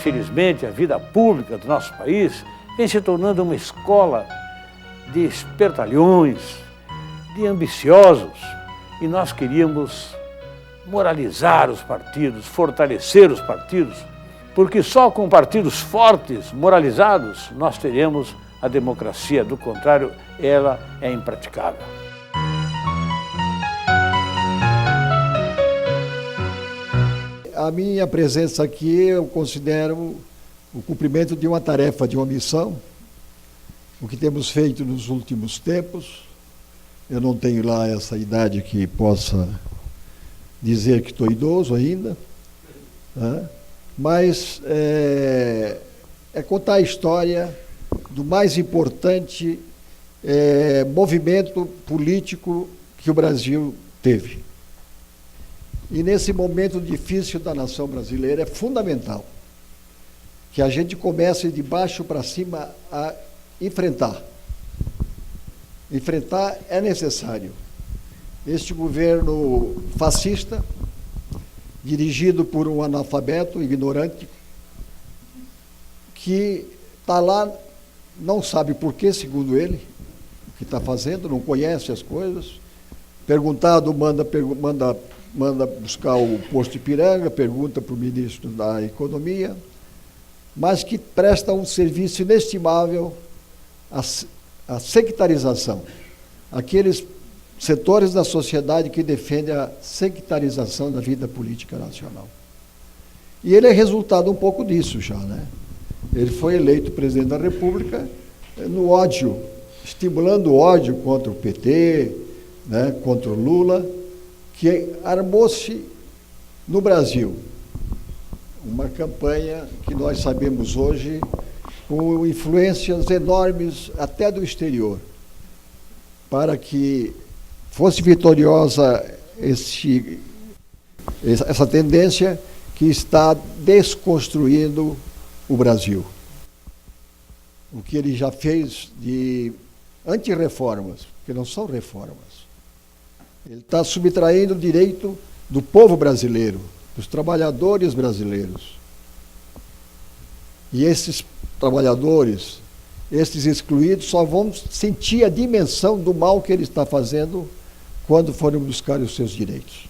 infelizmente, a vida pública do nosso país vem se tornando uma escola de espertalhões, de ambiciosos, e nós queríamos moralizar os partidos, fortalecer os partidos, porque só com partidos fortes, moralizados, nós teremos a democracia. Do contrário, ela é impraticável. A minha presença aqui eu considero o cumprimento de uma tarefa, de uma missão, o que temos feito nos últimos tempos. Eu não tenho lá essa idade que possa dizer que estou idoso ainda, né? Mas é contar a história do mais importante movimento político que o Brasil teve. E nesse momento difícil da nação brasileira é fundamental que a gente comece de baixo para cima a enfrentar. Enfrentar é necessário. Este governo fascista, dirigido por um analfabeto, ignorante, que está lá, não sabe por quê, segundo ele, o que está fazendo, não conhece as coisas. Perguntado, manda buscar o posto Ipiranga, pergunta para o ministro da Economia, mas que presta um serviço inestimável à sectarização. Aqueles setores da sociedade que defendem a sectarização da vida política nacional. E ele é resultado um pouco disso já, né? Ele foi eleito presidente da República no ódio, estimulando o ódio contra o PT, né, contra o Lula, que armou-se no Brasil uma campanha que nós sabemos hoje com influências enormes até do exterior, para que fosse vitoriosa essa tendência que está desconstruindo o Brasil. O que ele já fez de antirreformas, que não são reformas. Ele está subtraindo o direito do povo brasileiro, dos trabalhadores brasileiros. E esses trabalhadores, esses excluídos, só vão sentir a dimensão do mal que ele está fazendo quando forem buscar os seus direitos.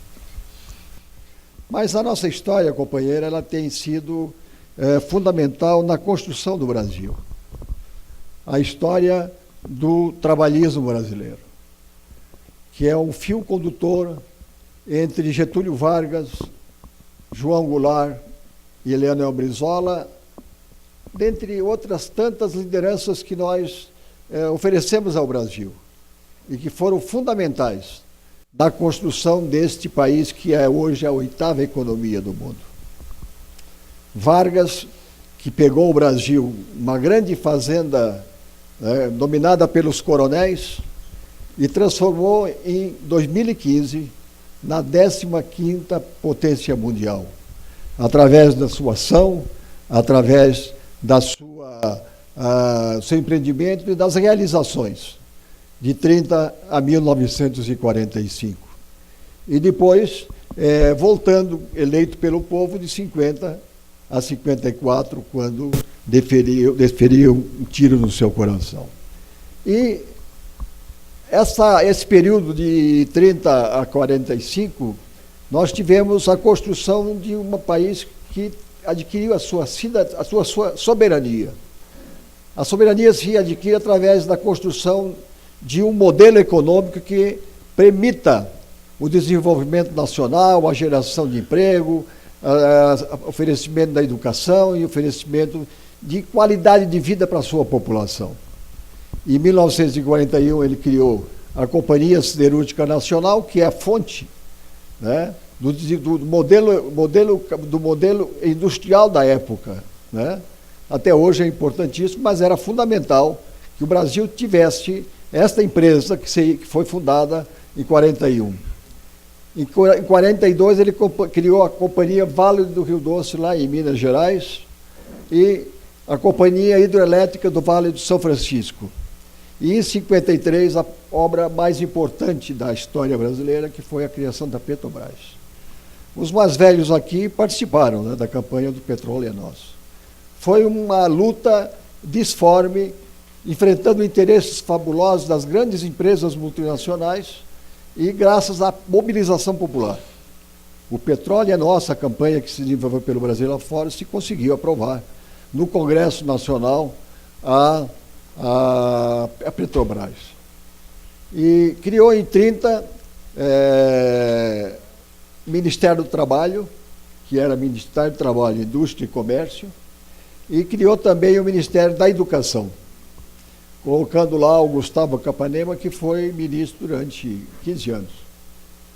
Mas a nossa história, companheira, ela tem sido fundamental na construção do Brasil. A história do trabalhismo brasileiro, que é um fio condutor entre Getúlio Vargas, João Goulart e Eleanor Brizola, dentre outras tantas lideranças que nós oferecemos ao Brasil e que foram fundamentais na construção deste país que é hoje a 8ª economia do mundo. Vargas, que pegou o Brasil, uma grande fazenda dominada pelos coronéis, e transformou em 2015 na 15ª potência mundial, através da sua ação, através da seu empreendimento e das realizações, de 30 a 1945. E depois, voltando, eleito pelo povo, de 50 a 54, quando desferiu um tiro no seu coração. E esse período de 30 a 45, nós tivemos a construção de um país que adquiriu a sua soberania. A soberania se adquire através da construção de um modelo econômico que permita o desenvolvimento nacional, a geração de emprego, oferecimento da educação e oferecimento de qualidade de vida para a sua população. Em 1941, ele criou a Companhia Siderúrgica Nacional, que é a fonte, né, do modelo industrial da época, né? Até hoje é importantíssimo, mas era fundamental que o Brasil tivesse esta empresa que foi fundada em 41. Em 42, ele criou a Companhia Vale do Rio Doce, lá em Minas Gerais, e a Companhia Hidroelétrica do Vale do São Francisco. E em 53, a obra mais importante da história brasileira, que foi a criação da Petrobras. Os mais velhos aqui participaram, né, da campanha do Petróleo é Nosso. foi uma luta disforme, enfrentando interesses fabulosos das grandes empresas multinacionais e graças à mobilização popular. O petróleo é nossa, a campanha que se desenvolveu pelo Brasil lá fora, se conseguiu aprovar no Congresso Nacional a Petrobras. E criou em 30 Ministério do Trabalho, que era Ministério do Trabalho, Indústria e Comércio, e criou também o Ministério da Educação, colocando lá o Gustavo Capanema, que foi ministro durante 15 anos,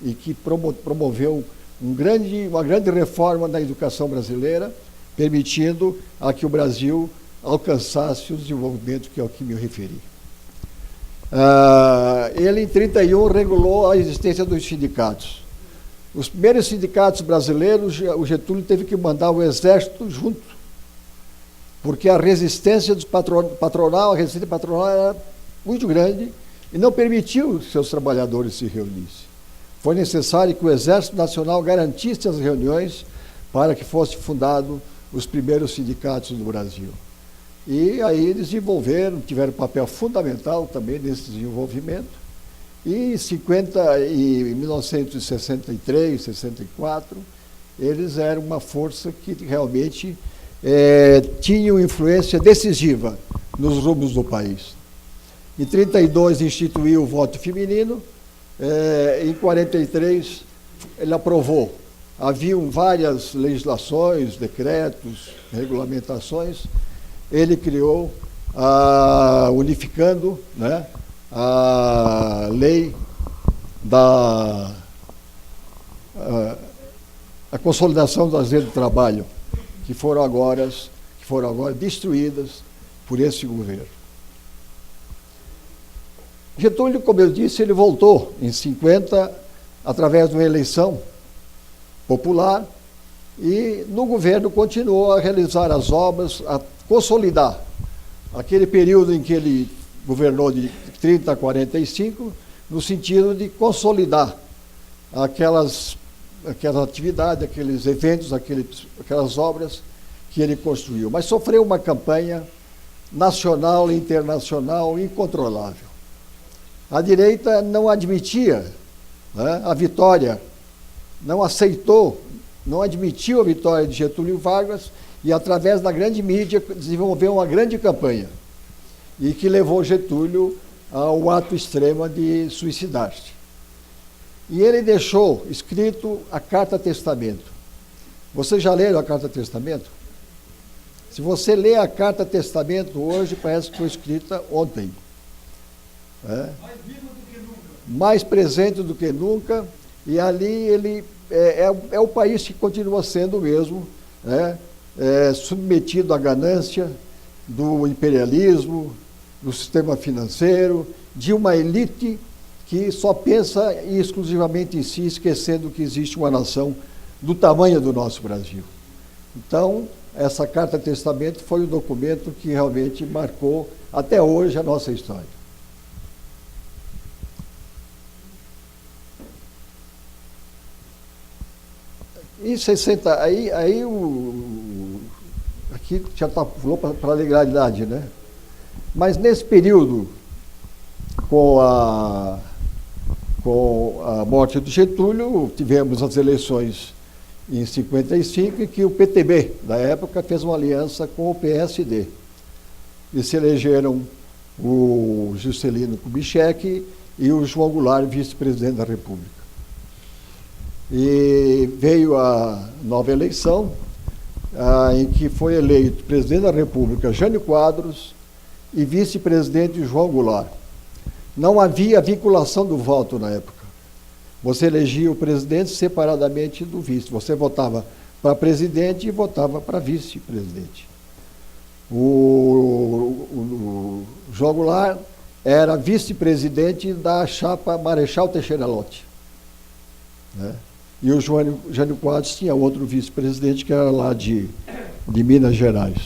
e que promoveu uma grande reforma da educação brasileira, permitindo a que o Brasil alcançasse o desenvolvimento que é o que me referi. Ele, em 31, regulou a existência dos sindicatos. Os primeiros sindicatos brasileiros, o Getúlio teve que mandar o exército junto, porque a resistência dos patronal era muito grande e não permitiu que seus trabalhadores se reunissem. Foi necessário que o Exército Nacional garantisse as reuniões para que fosse fundado os primeiros sindicatos do Brasil. E aí eles tiveram papel fundamental também nesse desenvolvimento. E em 1963, 64, eles eram uma força que realmente tinham influência decisiva nos rumos do país. Em 32 instituiu o voto feminino, em 43 ele aprovou. Haviam várias legislações, decretos, regulamentações. Ele criou, unificando, né, a lei a consolidação das leis do trabalho, que foram agora destruídas por esse governo. Getúlio, como eu disse, ele voltou em 50 através de uma eleição popular e no governo continuou a realizar as obras, a consolidar aquele período em que ele governou de 30 a 45, no sentido de consolidar aquelas atividades, aqueles eventos, aquelas obras que ele construiu. Mas sofreu uma campanha nacional e internacional incontrolável. A direita não admitia, né, a vitória, não admitiu a vitória de Getúlio Vargas e, através da grande mídia, desenvolveu uma grande campanha e que levou Getúlio ao ato extremo de suicidar-se. E ele deixou escrito a Carta Testamento. Vocês já leram a Carta Testamento? Se você lê a Carta Testamento hoje, parece que foi escrita ontem. Mais vivo do que nunca. Mais presente do que nunca. E ali ele é o país que continua sendo o mesmo, né? Submetido à ganância do imperialismo, do sistema financeiro, de uma elite que só pensa exclusivamente em si, esquecendo que existe uma nação do tamanho do nosso Brasil. Então, essa Carta Testamento foi um documento que realmente marcou até hoje a nossa história. Em 60, aqui já pulou para a legalidade, né? Mas nesse período, com a morte do Getúlio, tivemos as eleições em 55, em que o PTB, da época, fez uma aliança com o PSD. E se elegeram o Juscelino Kubitschek e o João Goulart, vice-presidente da República. E veio a nova eleição, em que foi eleito presidente da República Jânio Quadros e vice-presidente João Goulart. Não havia vinculação do voto na época. Você elegia o presidente separadamente do vice. Você votava para presidente e votava para vice-presidente. O João Goulart era vice-presidente da chapa Marechal Teixeira Lott, né? E o Jânio Quadros tinha outro vice-presidente que era lá de Minas Gerais.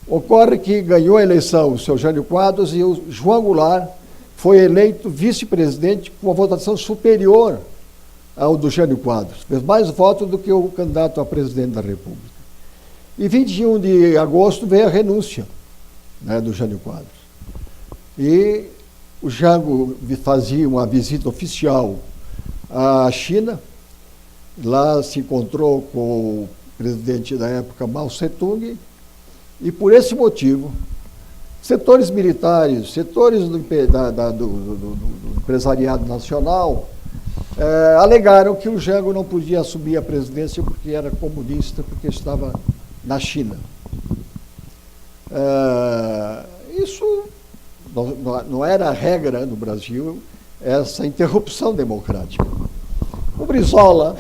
Ocorre que ganhou a eleição o seu Jânio Quadros e o João Goulart foi eleito vice-presidente com uma votação superior ao do Jânio Quadros. Fez mais votos do que o candidato a presidente da República. E 21 de agosto veio a renúncia, né, do Jânio Quadros. E o Jango fazia uma visita oficial à China, lá se encontrou com o presidente da época, Mao Tse-tung, e por esse motivo, setores militares, setores do empresariado nacional, alegaram que o Jango não podia assumir a presidência porque era comunista, porque estava na China. Isso não era a regra no Brasil, essa interrupção democrática. O Brizola,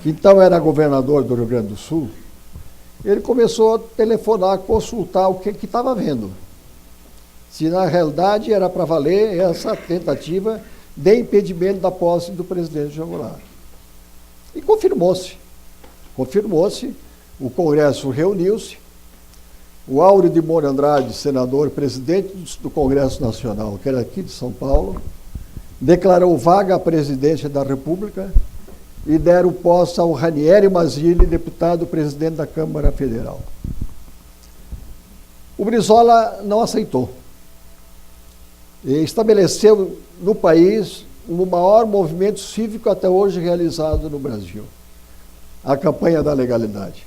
que então era governador do Rio Grande do Sul, ele começou a telefonar, consultar o que estava vendo. Se na realidade era para valer essa tentativa de impedimento da posse do presidente João Goulart. E confirmou-se. Confirmou-se, o Congresso reuniu-se, o Áureo de Moura Andrade, senador, presidente do Congresso Nacional, que era aqui de São Paulo, declarou vaga a presidência da República e deram posse ao Ranieri Mazzilli, deputado presidente da Câmara Federal. O Brizola não aceitou. E estabeleceu no país o maior movimento cívico até hoje realizado no Brasil, a campanha da legalidade.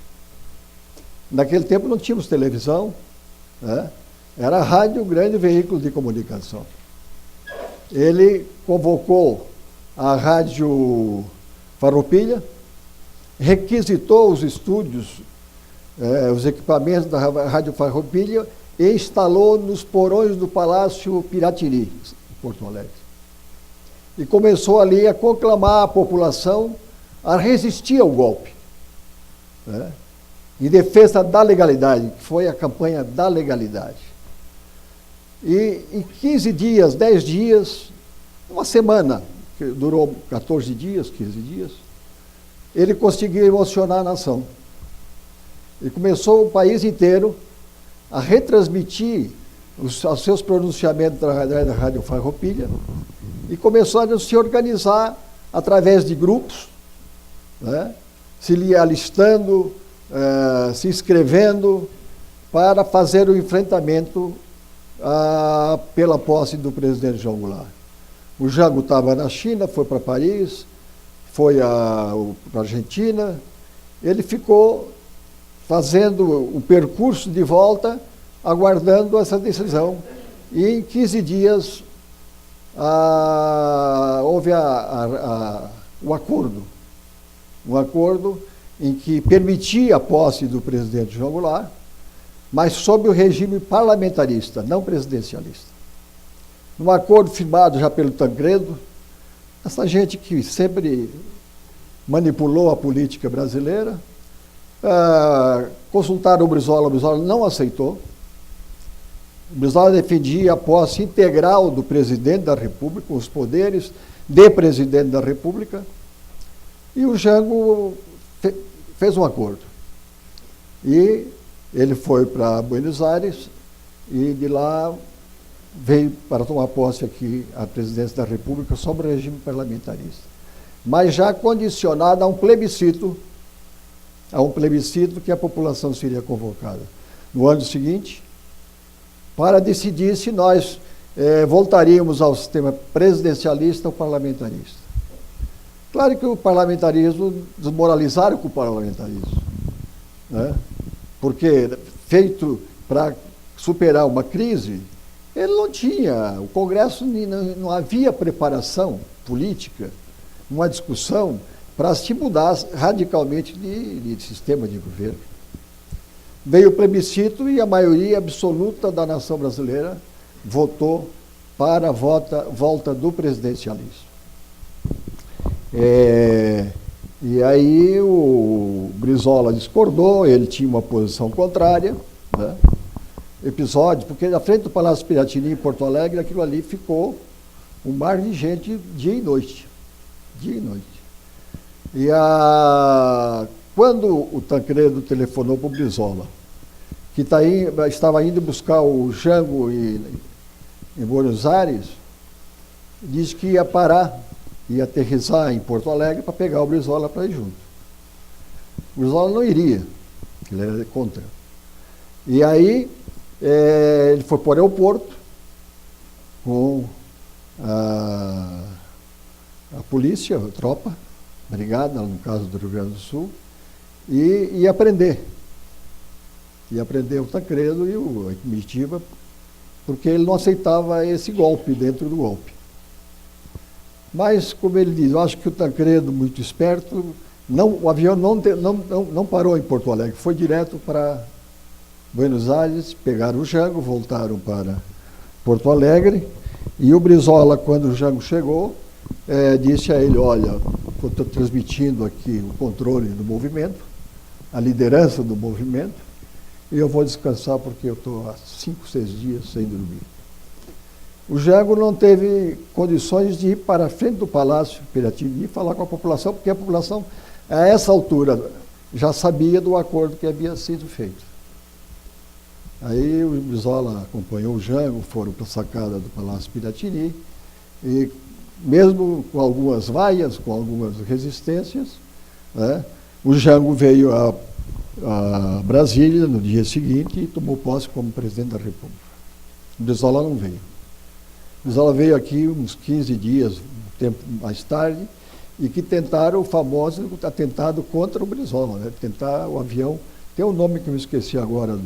Naquele tempo não tínhamos televisão, né? Era a rádio, um grande veículo de comunicação. Ele convocou a Rádio Farroupilha, requisitou os estúdios, os equipamentos da Rádio Farroupilha e instalou nos porões do Palácio Piratini, em Porto Alegre. E começou ali a conclamar a população a resistir ao golpe, né? Em defesa da legalidade, que foi a campanha da legalidade. E em 15 dias, 10 dias, uma semana, que durou 14 dias, 15 dias, ele conseguiu emocionar a nação. E começou o país inteiro a retransmitir os seus pronunciamentos da Rádio Farroupilha e começou a se organizar através de grupos, né? Se alistando, se inscrevendo para fazer o enfrentamento pela posse do presidente João Goulart. O Jango estava na China, foi para Paris, foi para a Argentina, ele ficou fazendo o percurso de volta, aguardando essa decisão. E em 15 dias houve o acordo. Um acordo em que permitia a posse do presidente João Goulart, mas sob o regime parlamentarista, não presidencialista. Num acordo firmado já pelo Tancredo, essa gente que sempre manipulou a política brasileira, consultaram o Brizola não aceitou. O Brizola defendia a posse integral do presidente da República, os poderes de presidente da República, e o Jango fez um acordo. E ele foi para Buenos Aires e de lá veio para tomar posse aqui a presidência da República sob o regime parlamentarista. Mas já condicionada a um plebiscito que a população seria convocada no ano seguinte, para decidir se nós voltaríamos ao sistema presidencialista ou parlamentarista. Claro que o parlamentarismo, desmoralizaram com o parlamentarismo, né? Porque feito para superar uma crise, ele não tinha, o Congresso não havia preparação política, uma discussão para se mudar radicalmente de sistema de governo. Veio o plebiscito e a maioria absoluta da nação brasileira votou para a volta do presidencialismo. E aí o Brizola discordou, ele tinha uma posição contrária, né? Episódio, porque na frente do Palácio Piratini, em Porto Alegre, aquilo ali ficou um mar de gente dia e noite. Dia e noite. E quando o Tancredo telefonou para o Brizola, que estava indo buscar o Jango em Buenos Aires, disse que ia parar, ia aterrissar em Porto Alegre para pegar o Brizola para ir junto. O Brizola não iria, ele era contra. E aí ele foi para o aeroporto com a polícia, a tropa, brigada, no caso do Rio Grande do Sul, e ia prender. Ia prender o Tancredo e a comitiva, porque ele não aceitava esse golpe dentro do golpe. Mas, como ele diz, eu acho que o Tancredo, muito esperto, o avião não parou em Porto Alegre, foi direto para Buenos Aires, pegaram o Jango, voltaram para Porto Alegre, e o Brizola, quando o Jango chegou, disse a ele, olha, eu estou transmitindo aqui o controle do movimento, a liderança do movimento, e eu vou descansar porque eu estou há 5, 6 dias sem dormir. O Jango não teve condições de ir para a frente do Palácio Piratini e falar com a população, porque a população, a essa altura, já sabia do acordo que havia sido feito. Aí o Brizola acompanhou o Jango, foram para a sacada do Palácio Piratini, e mesmo com algumas vaias, com algumas resistências, né, o Jango veio a Brasília no dia seguinte e tomou posse como presidente da República. O Brizola não veio. O Brizola veio aqui uns 15 dias, um tempo mais tarde, e que tentaram o famoso atentado contra o Brizola, né? Tentar o avião, tem um nome que eu me esqueci agora,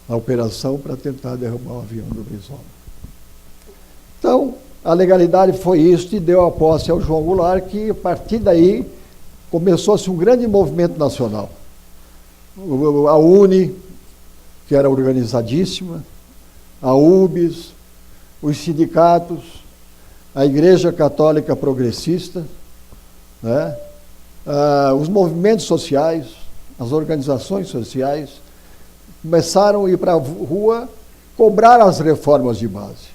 a operação para tentar derrubar o avião do Brizola. Então, a legalidade foi isso e deu a posse ao João Goulart, que a partir daí começou-se um grande movimento nacional. A UNE, que era organizadíssima, a UBS, os sindicatos, a Igreja Católica Progressista, né? Os movimentos sociais, as organizações sociais, começaram a ir para a rua cobrar as reformas de base.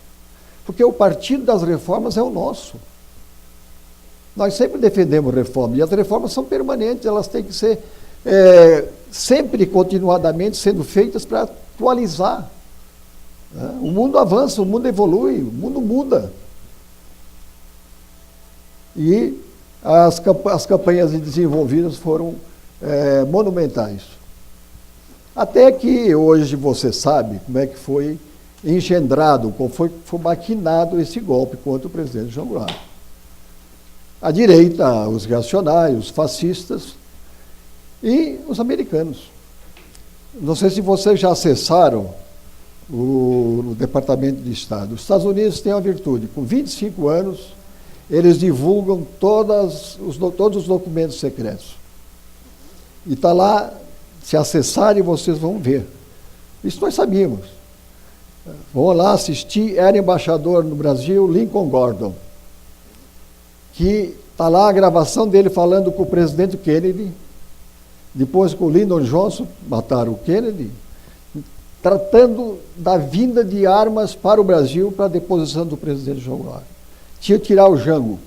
Porque o partido das reformas é o nosso. Nós sempre defendemos reformas, e as reformas são permanentes, elas têm que ser sempre continuadamente sendo feitas para atualizar. O mundo avança, o mundo evolui, o mundo muda. E as campanhas desenvolvidas foram monumentais. Até que hoje você sabe como é que foi engendrado, como foi maquinado esse golpe contra o presidente João Goulart. A direita, os reacionários, os fascistas e os americanos. Não sei se vocês já acessaram o Departamento de Estado. Os Estados Unidos têm uma virtude, com 25 anos, eles divulgam todos os documentos secretos. E está lá, se acessarem, vocês vão ver. Isso nós sabíamos. Vão lá assistir, era embaixador no Brasil, Lincoln Gordon, que está lá a gravação dele falando com o presidente Kennedy, depois com o Lyndon Johnson, mataram o Kennedy, tratando da vinda de armas para o Brasil para a deposição do presidente João Goulart. Tinha que tirar o Jango.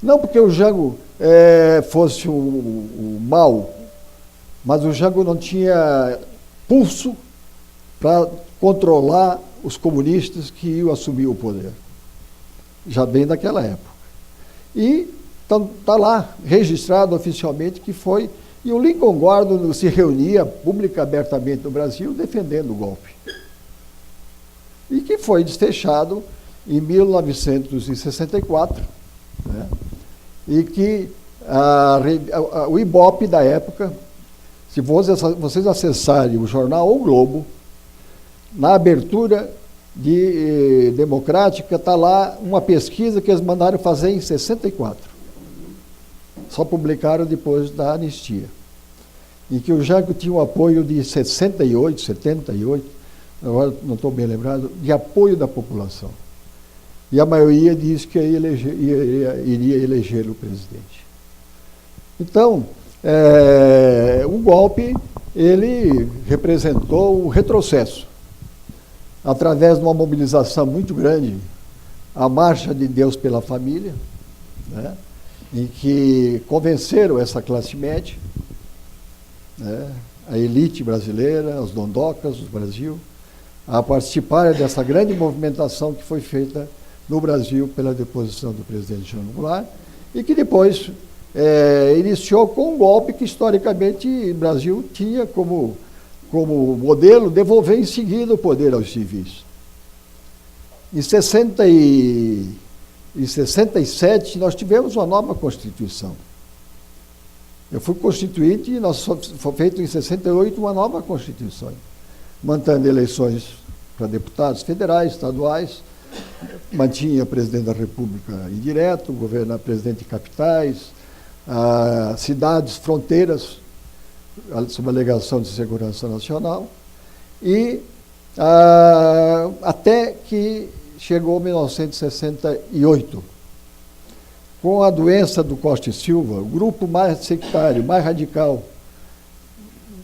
Não porque o Jango fosse o mal, mas o Jango não tinha pulso para controlar os comunistas que iam assumir o poder. Já bem naquela época. E está lá registrado oficialmente que foi. E o Lincoln Gordon se reunia pública abertamente no Brasil defendendo o golpe. E que foi desfechado em 1964, né? E que o Ibope da época, se vocês acessarem o jornal O Globo, na abertura democrática está lá uma pesquisa que eles mandaram fazer em 64. Só publicaram depois da anistia. Em que o Jango tinha um apoio de 68, 78, agora não estou bem lembrado, de apoio da população. E a maioria diz que iria eleger o presidente. Então, o golpe, ele representou um retrocesso. Através de uma mobilização muito grande, a Marcha de Deus pela Família, né, em que convenceram essa classe média, né, a elite brasileira, os dondocas do Brasil, a participarem dessa grande movimentação que foi feita no Brasil pela deposição do presidente João Goulart, e que depois iniciou com um golpe que, historicamente, o Brasil tinha como como modelo, devolver em seguida o poder aos civis. Em 67, nós tivemos uma nova Constituição. Eu fui constituinte e nós foi feito em 68 uma nova Constituição, mantendo eleições para deputados federais, estaduais, mantinha presidente da República indireto, governo presidente de capitais, cidades, fronteiras, sob alegação de segurança nacional, e até que chegou 1968. Com a doença do Costa e Silva, o grupo mais sectário, mais radical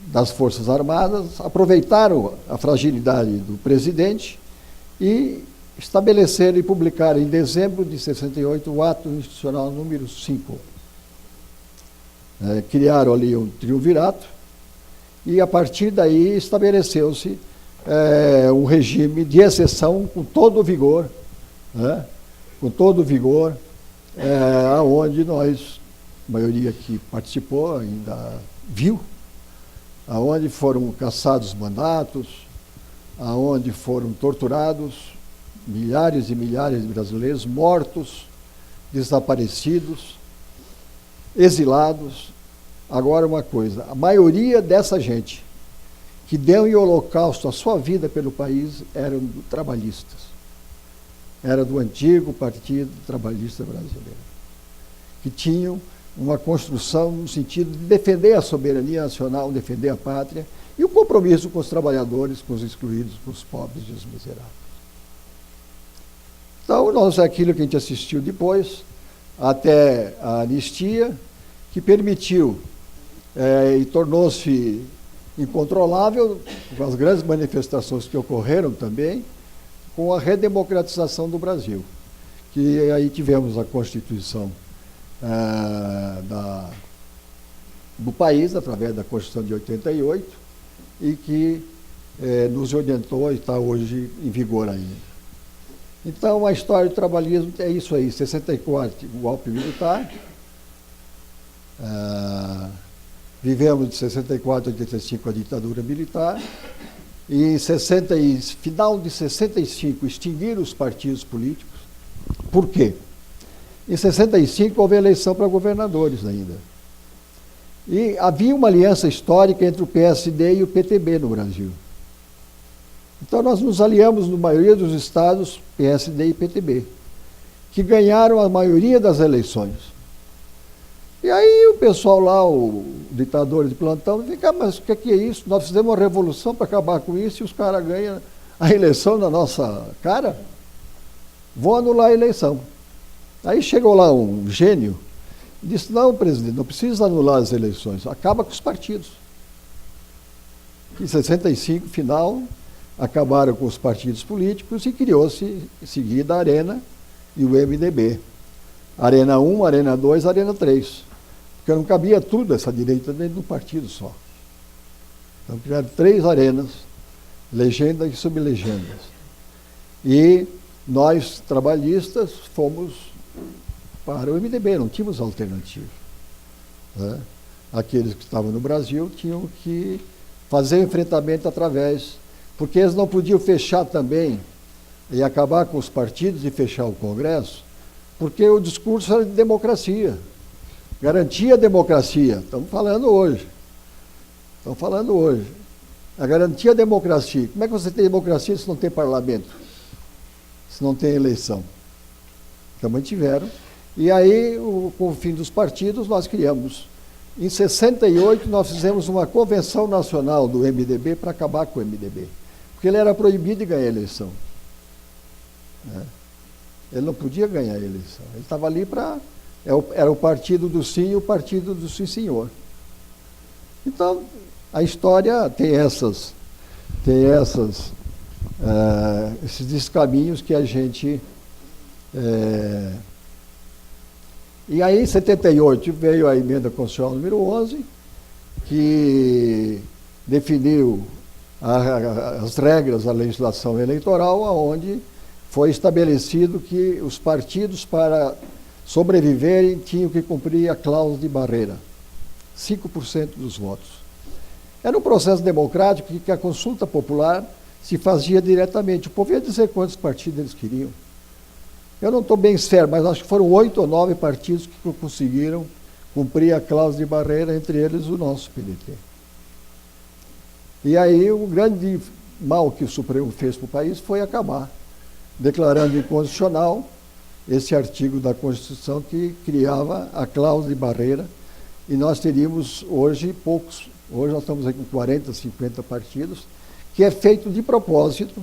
das Forças Armadas aproveitaram a fragilidade do presidente e estabeleceram e publicaram em dezembro de 68 o ato institucional número 5. Criaram ali um triunvirato e a partir daí estabeleceu-se um regime de exceção com todo o vigor, aonde nós, a maioria que participou ainda viu, aonde foram cassados mandatos, aonde foram torturados milhares e milhares de brasileiros, mortos, desaparecidos, exilados. Agora uma coisa, a maioria dessa gente que deu em holocausto a sua vida pelo país eram trabalhistas. Era do antigo Partido Trabalhista Brasileiro, que tinham uma construção no sentido de defender a soberania nacional, defender a pátria e o compromisso com os trabalhadores, com os excluídos, com os pobres e os miseráveis. Então, aquilo que a gente assistiu depois, até a anistia, que permitiu e tornou-se incontrolável, com as grandes manifestações que ocorreram também, com a redemocratização do Brasil, que aí tivemos a Constituição do país, através da Constituição de 88, e que nos orientou e está hoje em vigor ainda. Então, a história do trabalhismo é isso aí. 64, o golpe militar. Vivemos de 64 a 85 a ditadura militar. E em final de 65, extinguiram os partidos políticos. Por quê? Em 65 houve eleição para governadores ainda. E havia uma aliança histórica entre o PSD e o PTB no Brasil. Então nós nos aliamos, na maioria dos estados, PSD e PTB, que ganharam a maioria das eleições. E aí o pessoal lá, o ditador de plantão, fica, mas o que é isso? Nós fizemos uma revolução para acabar com isso e os caras ganham a eleição na nossa cara? Vão anular a eleição. Aí chegou lá um gênio e disse, não, presidente, não precisa anular as eleições, acaba com os partidos. Em 65, final, acabaram com os partidos políticos e criou-se em seguida a Arena e o MDB. Arena 1, Arena 2, Arena 3. Porque não cabia tudo essa direita dentro de um partido só. Então criaram 3 arenas, legendas e sublegendas. E nós, trabalhistas, fomos para o MDB, não tínhamos alternativa. Aqueles que estavam no Brasil tinham que fazer o enfrentamento através, porque eles não podiam fechar também e acabar com os partidos e fechar o Congresso, porque o discurso era de democracia, garantia a democracia. Estamos falando hoje. A garantia à democracia. Como é que você tem democracia se não tem parlamento? Se não tem eleição? Também tiveram. E aí, com o fim dos partidos, nós criamos. Em 68, nós fizemos uma convenção nacional do MDB para acabar com o MDB. Porque ele era proibido de ganhar a eleição. Ele não podia ganhar a eleição. Ele estava ali para... Era o partido do sim e o partido do sim, senhor. Então, a história tem esses descaminhos que a gente... E aí, em 78, veio a emenda constitucional número 11, que definiu as regras da legislação eleitoral, onde foi estabelecido que os partidos, para sobreviverem, tinham que cumprir a cláusula de barreira, 5% dos votos. Era um processo democrático que a consulta popular se fazia diretamente. O povo ia dizer quantos partidos eles queriam. Eu não estou bem certo, mas acho que foram 8 ou 9 partidos que conseguiram cumprir a cláusula de barreira, entre eles o nosso PDT. E aí o grande mal que o Supremo fez para o país foi acabar declarando inconstitucional esse artigo da Constituição que criava a cláusula de barreira, e nós teríamos hoje poucos, hoje nós estamos aqui com 40, 50 partidos, que é feito de propósito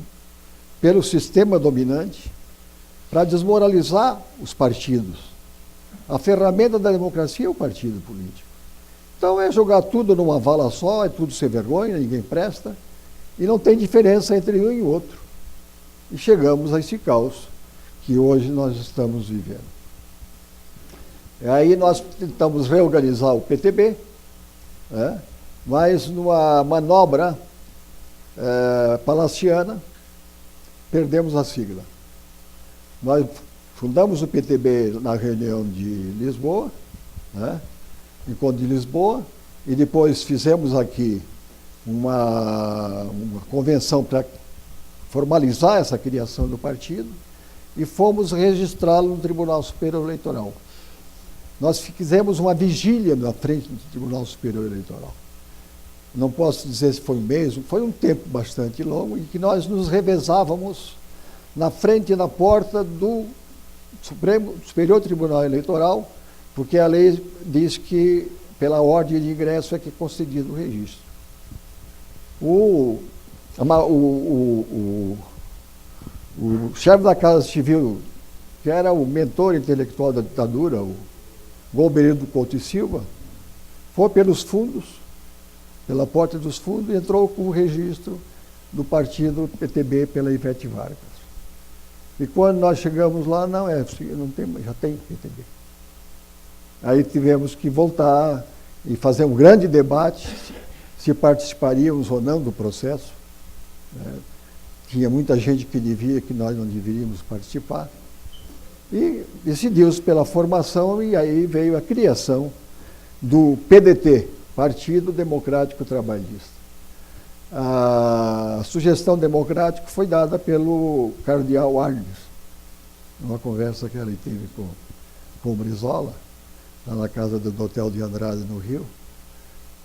pelo sistema dominante para desmoralizar os partidos. A ferramenta da democracia é o partido político. Então é jogar tudo numa vala só, é tudo sem vergonha, ninguém presta, e não tem diferença entre um e outro. E chegamos a esse caos que hoje nós estamos vivendo. E aí nós tentamos reorganizar o PTB, né? Mas numa manobra palaciana, perdemos a sigla. Nós fundamos o PTB na reunião de Lisboa, né? Encontro de Lisboa, e depois fizemos aqui uma convenção para formalizar essa criação do partido e fomos registrá-lo no Tribunal Superior Eleitoral. Nós fizemos uma vigília na frente do Tribunal Superior Eleitoral. Não posso dizer se foi um mês, foi um tempo bastante longo, em que nós nos revezávamos na frente e na porta do Superior Tribunal Eleitoral, porque a lei diz que, pela ordem de ingresso, é que é concedido o registro. O chefe da Casa Civil, que era o mentor intelectual da ditadura, o Golberildo Couto e Silva, foi pelos fundos, pela porta dos fundos, e entrou com o registro do partido PTB pela Ivete Vargas. E quando nós chegamos lá, não tem, já tem PTB. Aí tivemos que voltar e fazer um grande debate se participaríamos ou não do processo. Tinha muita gente que dizia que nós não deveríamos participar. E decidiu-se pela formação, e aí veio a criação do PDT, Partido Democrático Trabalhista. A sugestão democrática foi dada pelo cardeal Arnes, numa conversa que ele teve com o Brizola, lá na casa do Hotel de Andrade, no Rio,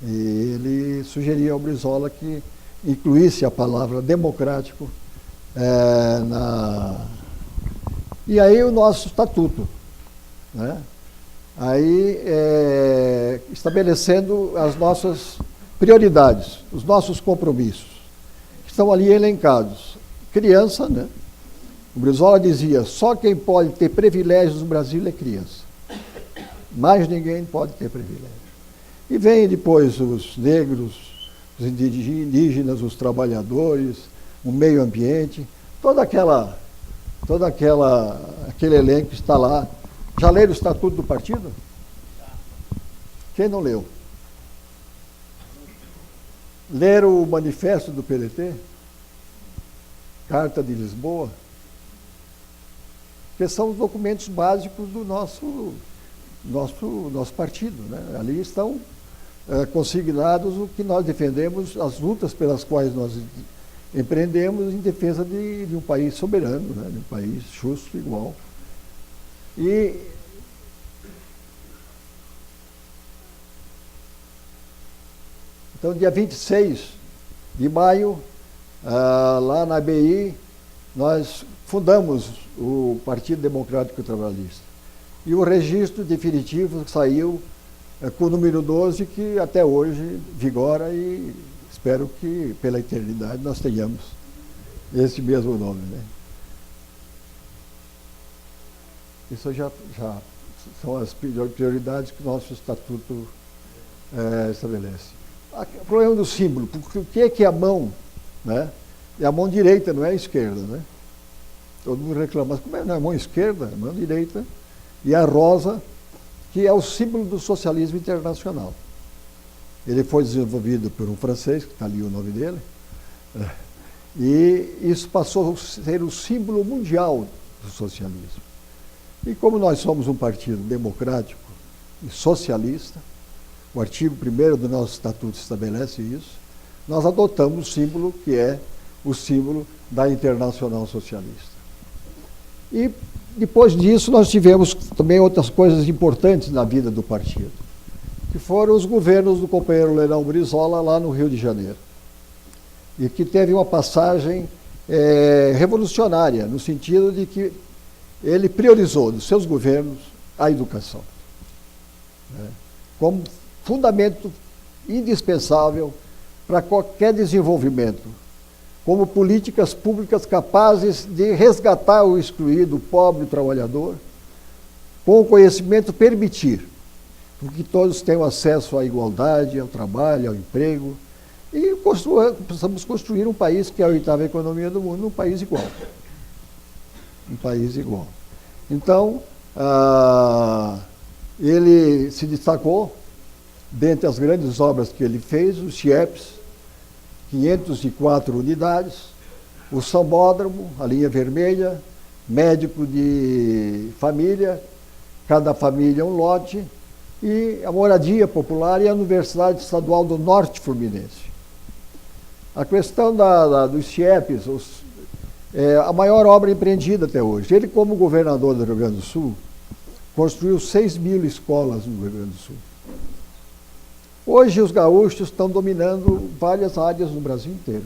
e ele sugeria ao Brizola que incluísse a palavra democrático E aí o nosso estatuto, né? Aí estabelecendo as nossas prioridades, os nossos compromissos, que estão ali elencados. Criança, né? O Brizola dizia, só quem pode ter privilégios no Brasil é criança. Mais ninguém pode ter privilégio. E vem depois os negros, os indígenas, os trabalhadores, o meio ambiente, aquele elenco que está lá. Já leram o Estatuto do Partido? Quem não leu? Leram o Manifesto do PDT? Carta de Lisboa? Que são os documentos básicos do nosso partido, né? Ali estão consignados o que nós defendemos, as lutas pelas quais nós empreendemos em defesa de um país soberano, né? De um país justo, igual. Então, dia 26 de maio, lá na ABI, nós fundamos o Partido Democrático Trabalhista. E o registro definitivo saiu com o número 12, que até hoje vigora, e espero que pela eternidade nós tenhamos esse mesmo nome, né? Isso já são as prioridades que o nosso estatuto estabelece. O problema do símbolo, porque o que é a mão, né? É a mão direita, não é a esquerda, né? Todo mundo reclama, mas como é a mão esquerda? A mão direita, e a rosa, que é o símbolo do socialismo internacional. Ele foi desenvolvido por um francês, que está ali o nome dele, e isso passou a ser o símbolo mundial do socialismo. E como nós somos um partido democrático e socialista, o artigo 1º do nosso estatuto estabelece isso, nós adotamos o símbolo que é o símbolo da Internacional Socialista. E depois disso nós tivemos também outras coisas importantes na vida do partido, que foram os governos do companheiro Leirão Brizola lá no Rio de Janeiro, e que teve uma passagem revolucionária, no sentido de que ele priorizou nos seus governos a educação, né, como fundamento indispensável para qualquer desenvolvimento, como políticas públicas capazes de resgatar o excluído, o pobre, o trabalhador, com o conhecimento permitir que todos tenham acesso à igualdade, ao trabalho, ao emprego, e precisamos construir um país que é a 8ª economia do mundo, um país igual. Um país igual. Então, ele se destacou, dentre as grandes obras que ele fez, os CIEPs, 504 unidades, o Sambódromo, a linha vermelha, médico de família, cada família um lote, e a moradia popular e a Universidade Estadual do Norte Fluminense. A questão dos CIEPs, é a maior obra empreendida até hoje. Ele, como governador do Rio Grande do Sul, construiu 6.000 escolas no Rio Grande do Sul. Hoje os gaúchos estão dominando várias áreas no Brasil inteiro.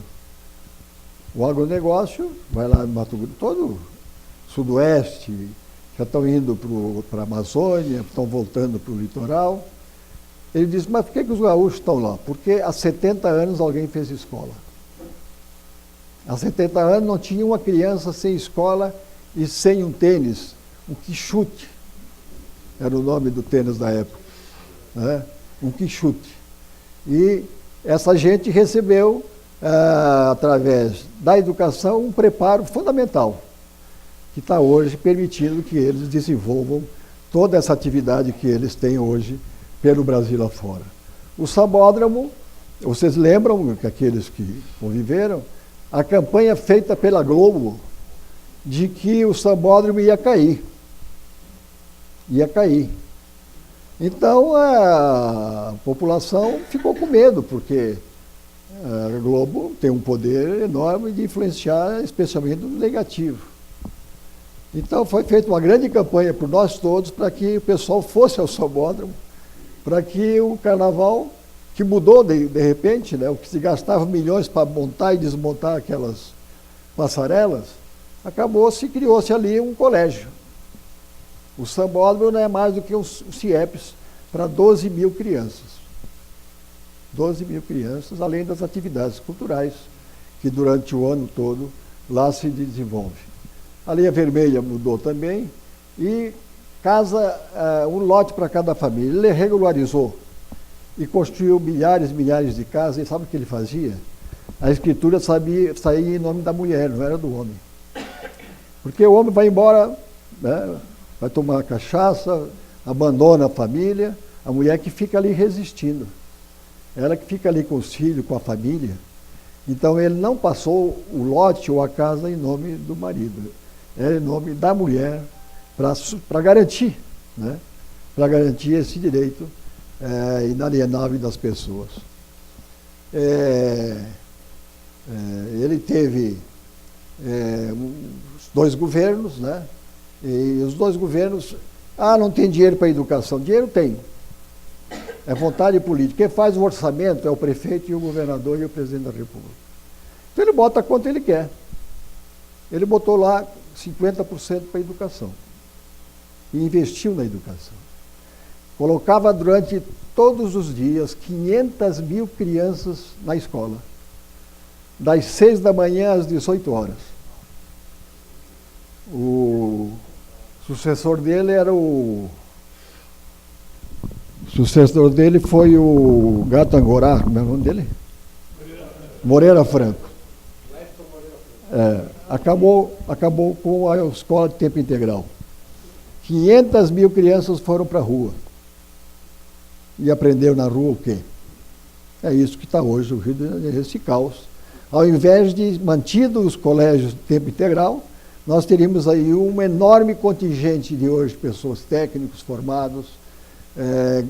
O agronegócio vai lá no Mato Grosso, todo o sudoeste, já estão indo para a Amazônia, estão voltando para o litoral. Ele diz, mas por que os gaúchos estão lá? Porque há 70 anos alguém fez escola. Há 70 anos não tinha uma criança sem escola e sem um tênis, um quichute, era o nome do tênis da época, né? Um quichute. E essa gente recebeu, através da educação, um preparo fundamental, que está hoje permitindo que eles desenvolvam toda essa atividade que eles têm hoje pelo Brasil afora. O Sambódromo, vocês lembram, que aqueles que conviveram, a campanha feita pela Globo de que o Sambódromo ia cair. Ia cair. Então a população ficou com medo, porque a Globo tem um poder enorme de influenciar, especialmente no negativo. Então foi feita uma grande campanha por nós todos para que o pessoal fosse ao Sambódromo, para que o carnaval, que mudou de repente, né, o que se gastava milhões para montar e desmontar aquelas passarelas, criou-se ali um colégio. O Sambódromo não é mais do que um CIEPs para 12.000 crianças. 12.000 crianças, além das atividades culturais que durante o ano todo lá se desenvolve. A linha vermelha mudou também e um lote para cada família. Ele regularizou e construiu milhares e milhares de casas. E sabe o que ele fazia? A escritura saía em nome da mulher, não era do homem. Porque o homem vai embora, né, vai tomar cachaça, abandona a família, a mulher que fica ali resistindo. Ela que fica ali com os filhos, com a família. Então ele não passou o lote ou a casa em nome do marido, era em nome da mulher, para garantir, né? Para garantir esse direito inalienável das pessoas. Ele teve os 2 governos, né? E os 2 governos, não tem dinheiro para a educação. Dinheiro tem. É vontade política. Quem faz o orçamento é o prefeito e o governador e o presidente da República. Então ele bota quanto ele quer. Ele botou lá 50% para a educação. E investiu na educação. Colocava durante todos os dias 500.000 crianças na escola. Das 6 da manhã às 18 horas. O sucessor dele foi o Gato Angorá, como é o nome dele? Moreira Franco. Acabou com a escola de tempo integral. 500.000 crianças foram para a rua. E aprenderam na rua o quê? É isso que está hoje o Rio de Janeiro, esse caos. Ao invés de mantido os colégios de tempo integral, nós teríamos aí um enorme contingente de hoje pessoas técnicos formados,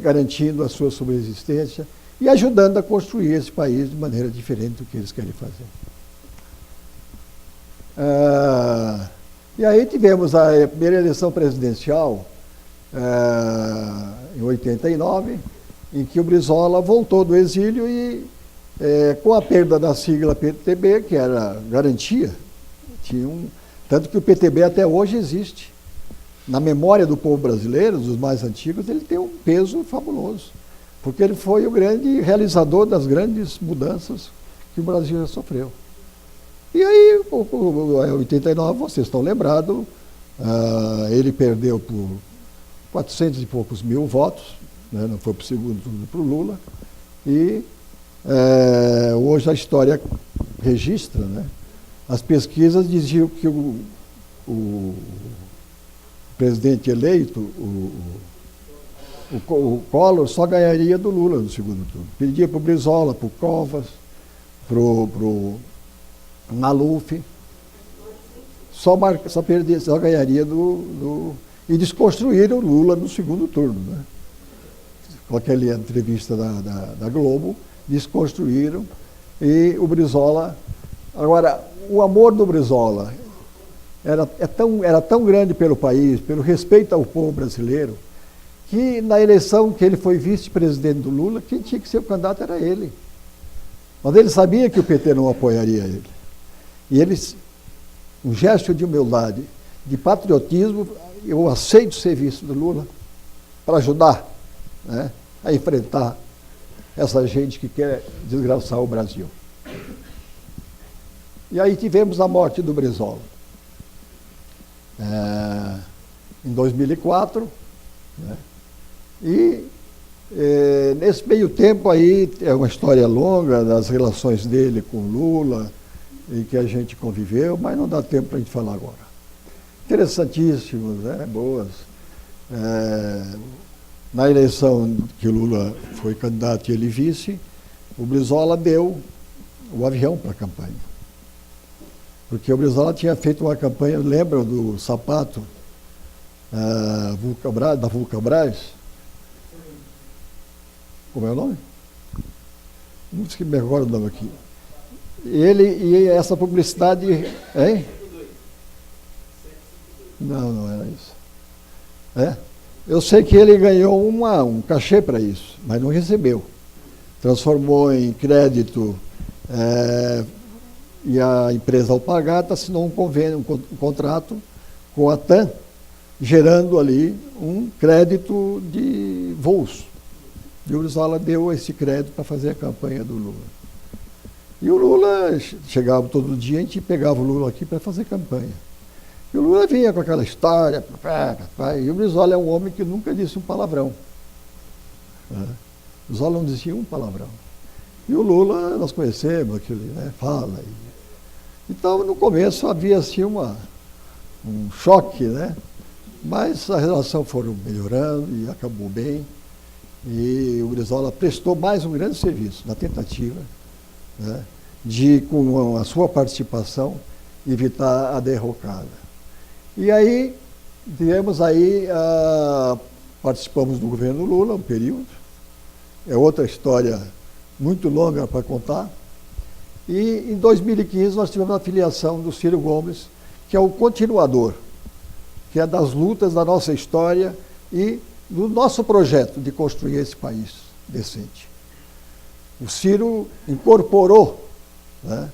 garantindo a sua subsistência e ajudando a construir esse país de maneira diferente do que eles querem fazer. E aí tivemos a primeira eleição presidencial em 89, em que o Brizola voltou do exílio e, com a perda da sigla PTB, que era garantia, tanto que o PTB até hoje existe. Na memória do povo brasileiro, dos mais antigos, ele tem um peso fabuloso, porque ele foi o grande realizador das grandes mudanças que o Brasil já sofreu. E aí, em 89, vocês estão lembrados, ele perdeu por 400 e poucos mil votos, né, não foi para o segundo turno para o Lula, e hoje a história registra, né, as pesquisas diziam que o presidente eleito, o Collor, só ganharia do Lula no segundo turno. Pedia para o Brizola, para o Covas, para o Maluf, só ganharia e desconstruíram o Lula no segundo turno, né? Com aquela entrevista da Globo, desconstruíram, e o Brizola... Agora, o amor do Brizola era tão grande pelo país, pelo respeito ao povo brasileiro, que na eleição que ele foi vice-presidente do Lula, quem tinha que ser o candidato era ele. Mas ele sabia que o PT não apoiaria ele. E eles, um gesto de humildade, de patriotismo, eu aceito ser vice do Lula para ajudar, né, a enfrentar essa gente que quer desgraçar o Brasil. E aí tivemos a morte do Brizola. Em 2004, né, e nesse meio tempo aí, é uma história longa das relações dele com Lula, e que a gente conviveu, mas não dá tempo para a gente falar agora. Interessantíssimos, né, boas. Na eleição que o Lula foi candidato e ele vice, o Brizola deu o avião para a campanha. Porque o Brizola tinha feito uma campanha, lembram do sapato da Vulcabras? Como é o nome? Não sei me recordo o nome aqui. E essa publicidade... Hein? Não era isso. Eu sei que ele ganhou um cachê para isso, mas não recebeu. Transformou em crédito, e a empresa Alpagata assinou um convênio, um contrato com a TAM, gerando ali um crédito de voos. E o Brizola deu esse crédito para fazer a campanha do Lula. E o Lula chegava todo dia, a gente pegava o Lula aqui para fazer campanha. E o Lula vinha com aquela história, e o Brizola é um homem que nunca disse um palavrão. O Brizola não dizia um palavrão. E o Lula, nós conhecemos aquele, né, fala. Então, no começo havia assim um choque, né? Mas a relação foram melhorando e acabou bem. E o Brizola prestou mais um grande serviço na tentativa, né, de, com a sua participação, evitar a derrocada. E aí, participamos do governo Lula, um período. É outra história muito longa para contar. E em 2015 nós tivemos a filiação do Ciro Gomes, que é o continuador, que é das lutas da nossa história e do nosso projeto de construir esse país decente. O Ciro incorporou, né?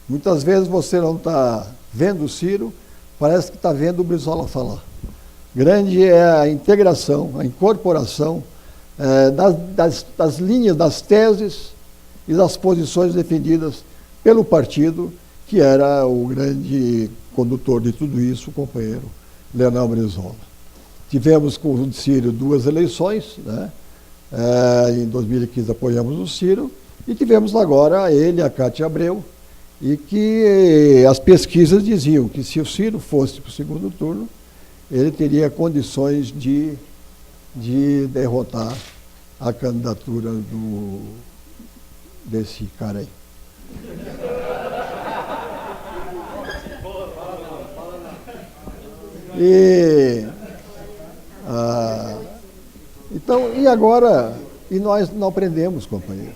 Muitas vezes você não está vendo o Ciro, parece que está vendo o Brizola falar. Grande é a integração, a incorporação das linhas, das teses e das posições defendidas pelo partido, que era o grande condutor de tudo isso, o companheiro Leonel Brizola. Tivemos com o Ciro 2 eleições, né? Em 2015 apoiamos o Ciro, e tivemos agora ele, a Cátia Abreu, e que as pesquisas diziam que se o Ciro fosse para o segundo turno, ele teria condições de derrotar a candidatura desse cara aí. Então, e agora E nós não aprendemos, companheiros.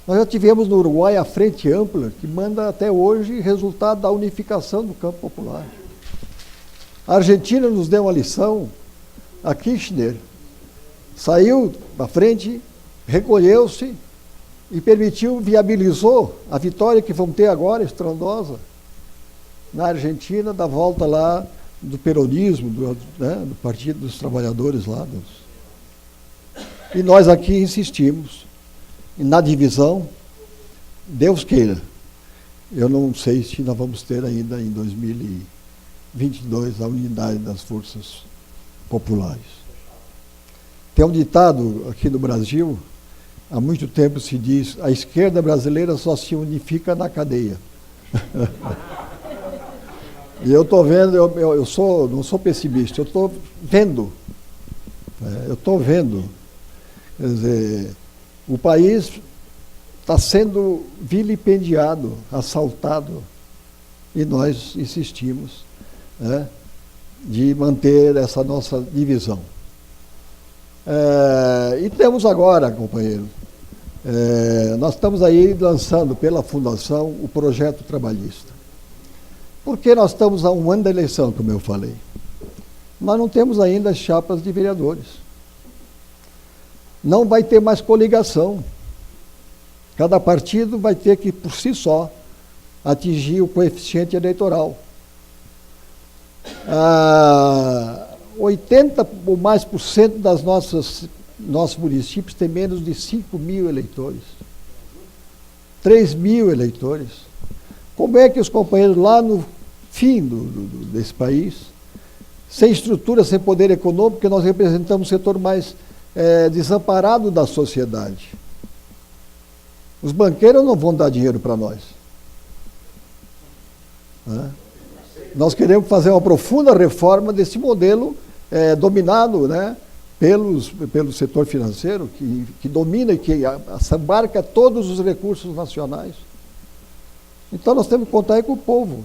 Nós já tivemos no Uruguai a Frente Ampla, que manda até hoje resultado da unificação do campo popular. A Argentina nos deu uma lição. A Kirchner saiu da frente, recolheu-se e viabilizou a vitória que vamos ter agora, estrondosa, na Argentina, da volta lá do peronismo, do Partido dos Trabalhadores lá. E nós aqui insistimos na divisão, Deus queira. Eu não sei se nós vamos ter ainda em 2022 a unidade das forças populares. Tem um ditado aqui no Brasil, há muito tempo se diz, a esquerda brasileira só se unifica na cadeia. E eu estou vendo, não sou pessimista, eu estou vendo. Quer dizer, o país está sendo vilipendiado, assaltado, e nós insistimos de manter essa nossa divisão. E temos agora, companheiro, nós estamos aí lançando pela Fundação o projeto trabalhista. Porque nós estamos a um ano da eleição, como eu falei. Nós não temos ainda as chapas de vereadores. Não vai ter mais coligação. Cada partido vai ter que, por si só, atingir o coeficiente eleitoral. 80% ou mais das nossos municípios tem menos de 5 mil eleitores. 3 mil eleitores. Como é que os companheiros lá no fim desse país, sem estrutura, sem poder econômico, porque nós representamos o setor mais desamparado da sociedade. Os banqueiros não vão dar dinheiro para nós. Nós queremos fazer uma profunda reforma desse modelo dominado pelo setor financeiro, que domina e que abarca todos os recursos nacionais. Então nós temos que contar aí com o povo.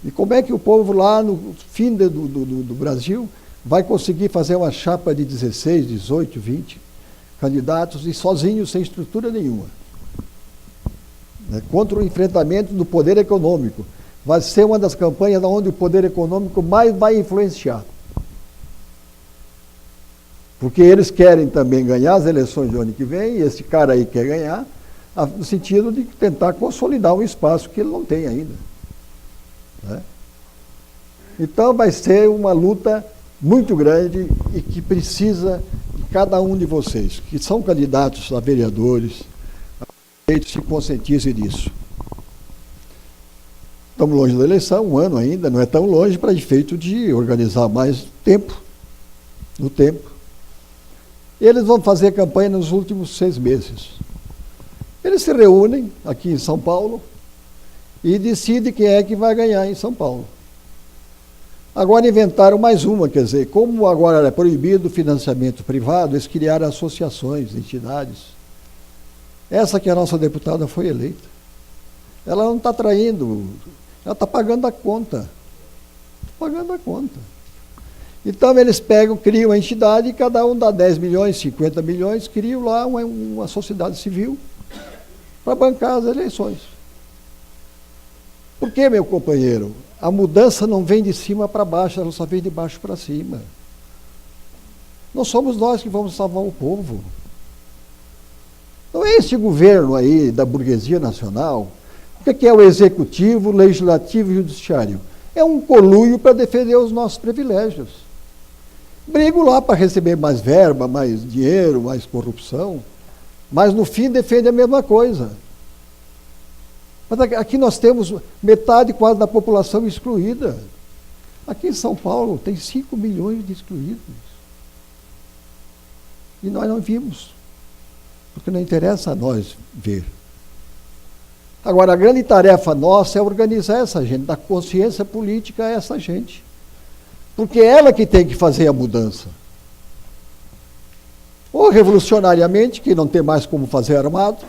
E como é que o povo lá no fim do Brasil vai conseguir fazer uma chapa de 16, 18, 20 candidatos e sozinho, sem estrutura nenhuma? Contra o enfrentamento do poder econômico. Vai ser uma das campanhas onde o poder econômico mais vai influenciar. Porque eles querem também ganhar as eleições do ano que vem, e esse cara aí quer ganhar, no sentido de tentar consolidar um espaço que ele não tem ainda. Então vai ser uma luta muito grande e que precisa de cada um de vocês, que são candidatos a vereadores, se conscientizem disso. Estamos longe da eleição, um ano ainda, não é tão longe para efeito de organizar mais no tempo. Eles vão fazer campanha nos últimos 6 meses. Eles se reúnem aqui em São Paulo e decidem quem é que vai ganhar em São Paulo. Agora inventaram mais uma, quer dizer, como agora é proibido o financiamento privado, eles criaram associações, entidades. Essa que a nossa deputada foi eleita. Ela não está traindo, ela está pagando a conta. Pagando a conta. Então eles criam a entidade e cada um dá 10 milhões, 50 milhões, criam lá uma sociedade civil para bancar as eleições. Por que, meu companheiro? A mudança não vem de cima para baixo, ela só vem de baixo para cima. Não somos nós que vamos salvar o povo. Não é este governo aí da burguesia nacional. O que é o executivo, o legislativo e o judiciário? É um conluio para defender os nossos privilégios. Brigo lá para receber mais verba, mais dinheiro, mais corrupção, mas no fim defende a mesma coisa. Mas aqui nós temos metade quase da população excluída. Aqui em São Paulo tem 5 milhões de excluídos. E nós não vimos, porque não interessa a nós ver. Agora, a grande tarefa nossa é organizar essa gente, dar consciência política a essa gente. Porque é ela que tem que fazer a mudança. Ou revolucionariamente, que não tem mais como fazer armado,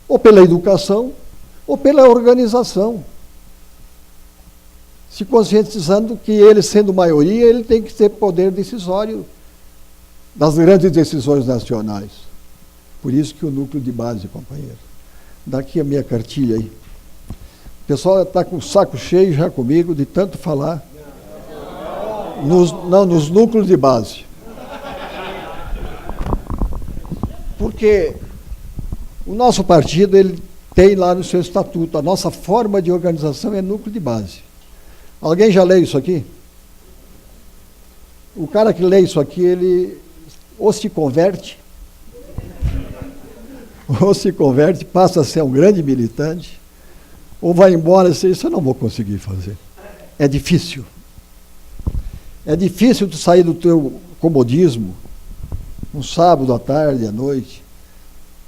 ou pela educação, ou pela organização. Se conscientizando que ele, sendo maioria, ele tem que ter poder decisório das grandes decisões nacionais. Por isso que o núcleo de base, companheiro. Daqui a minha cartilha aí. O pessoal está com o saco cheio já comigo de tanto falar. Nos núcleos de base. Porque o nosso partido, ele tem lá no seu estatuto, a nossa forma de organização é núcleo de base. Alguém já leu isso aqui? O cara que lê isso aqui, ele ou se converte, passa a ser um grande militante, ou vai embora e diz, isso eu não vou conseguir fazer. É difícil. É difícil tu sair do teu comodismo, um sábado à tarde, à noite,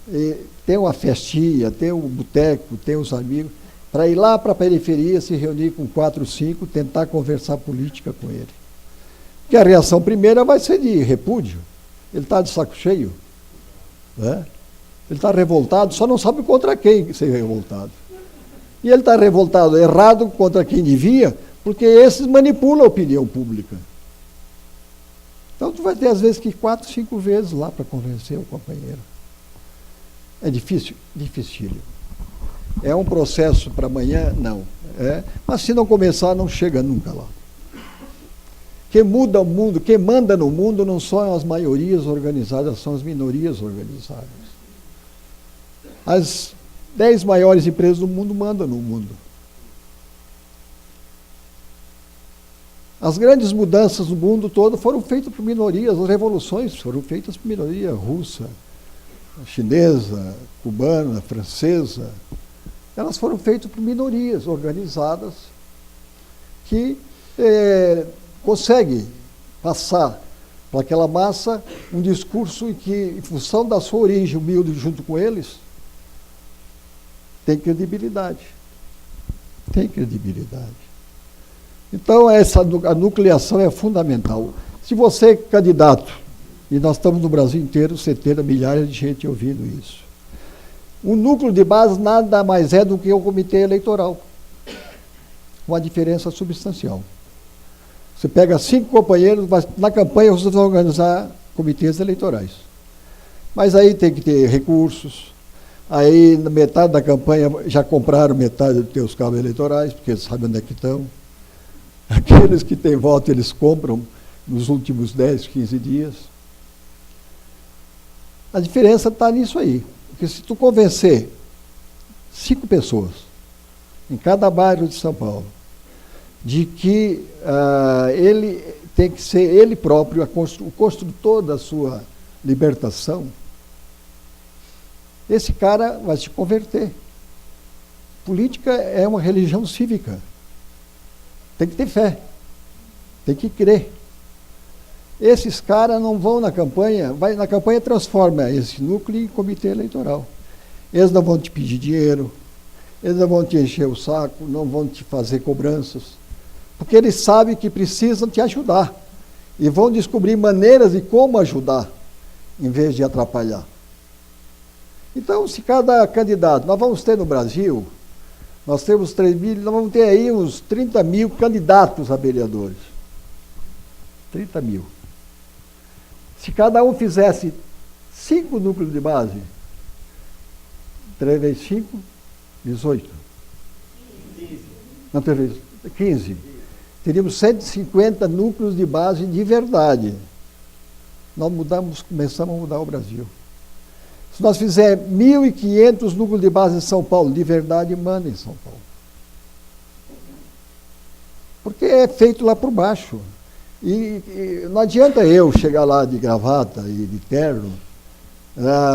e ter uma festinha, ter um boteco, ter uns amigos, para ir lá para a periferia, se reunir com 4, 5, tentar conversar política com ele. Porque a reação primeira vai ser de repúdio. Ele está de saco cheio. Né? Ele está revoltado, só não sabe contra quem ser revoltado. E ele está revoltado errado contra quem devia, porque esses manipulam a opinião pública. Então tu vai ter às vezes que 4, 5 vezes lá para convencer o companheiro. É difícil? Dificílimo. É um processo para amanhã? Não. Mas se não começar, não chega nunca lá. Quem muda o mundo, quem manda no mundo não são as maiorias organizadas, são as minorias organizadas. As 10 maiores empresas do mundo mandam no mundo. As grandes mudanças no mundo todo foram feitas por minorias, as revoluções foram feitas por minoria russa, chinesa, cubana, francesa. Elas foram feitas por minorias organizadas que conseguem passar para aquela massa um discurso em que, em função da sua origem humilde junto com eles, tem credibilidade. Tem credibilidade. Então, a nucleação é fundamental. Se você é candidato, e nós estamos no Brasil inteiro, centenas, milhares de gente ouvindo isso, o núcleo de base nada mais é do que o comitê eleitoral. Uma diferença substancial. Você pega 5 companheiros, na campanha você vai organizar comitês eleitorais. Mas aí tem que ter recursos. Aí, na metade da campanha, já compraram metade dos teus cabos eleitorais, porque eles sabem onde é que estão. Aqueles que têm voto, eles compram nos últimos 10, 15 dias. A diferença está nisso aí. Porque se tu convencer 5 pessoas, em cada bairro de São Paulo, de que ele tem que ser ele próprio o construtor da sua libertação, esse cara vai se converter. Política é uma religião cívica. Tem que ter fé. Tem que crer. Esses caras não vão na campanha, na campanha transforma esse núcleo em comitê eleitoral. Eles não vão te pedir dinheiro, eles não vão te encher o saco, não vão te fazer cobranças, porque eles sabem que precisam te ajudar e vão descobrir maneiras de como ajudar, em vez de atrapalhar. Então, se cada candidato, nós vamos ter no Brasil, nós temos 3 mil, nós vamos ter aí uns 30 mil candidatos a vereadores. 30 mil. Se cada um fizesse 5 núcleos de base, 3 vezes 5, 18. 15. Não, 3 vezes 15. Teríamos 150 núcleos de base de verdade. Nós começamos a mudar o Brasil. Se nós fizermos 1.500 núcleos de base em São Paulo, de verdade, manda em São Paulo. Porque é feito lá por baixo. E não adianta eu chegar lá de gravata e de terno,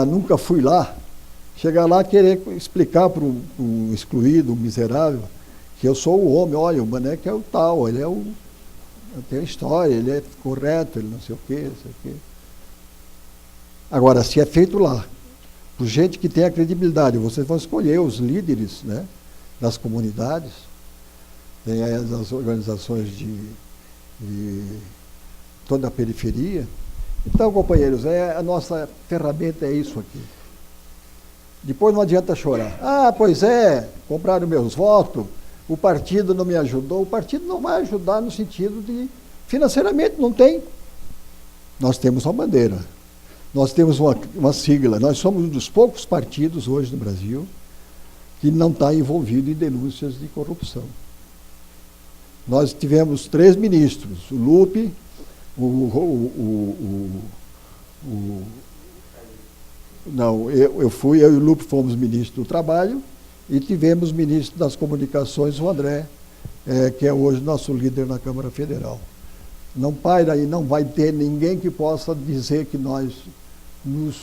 nunca fui lá, chegar lá e querer explicar para um excluído, um miserável, que eu sou o homem, olha, o Maneco é o tal, ele tem a história, ele é correto, ele não sei o quê, não sei o quê. Agora, se é feito lá, por gente que tem a credibilidade, vocês vão escolher os líderes, né, das comunidades, tem as organizações de toda a periferia. Então, companheiros, a nossa ferramenta é isso aqui. Depois não adianta chorar. Pois é, compraram meus votos, o partido não me ajudou. O partido não vai ajudar no sentido de, financeiramente, não tem. Nós temos uma bandeira, nós temos uma sigla, nós somos um dos poucos partidos hoje no Brasil que não está envolvido em denúncias de corrupção. Nós tivemos 3 ministros, o Lupe, eu e o Lupe fomos ministros do Trabalho, e tivemos ministro das Comunicações, o André, que é hoje nosso líder na Câmara Federal. Não paira e não vai ter ninguém que possa dizer que nós nos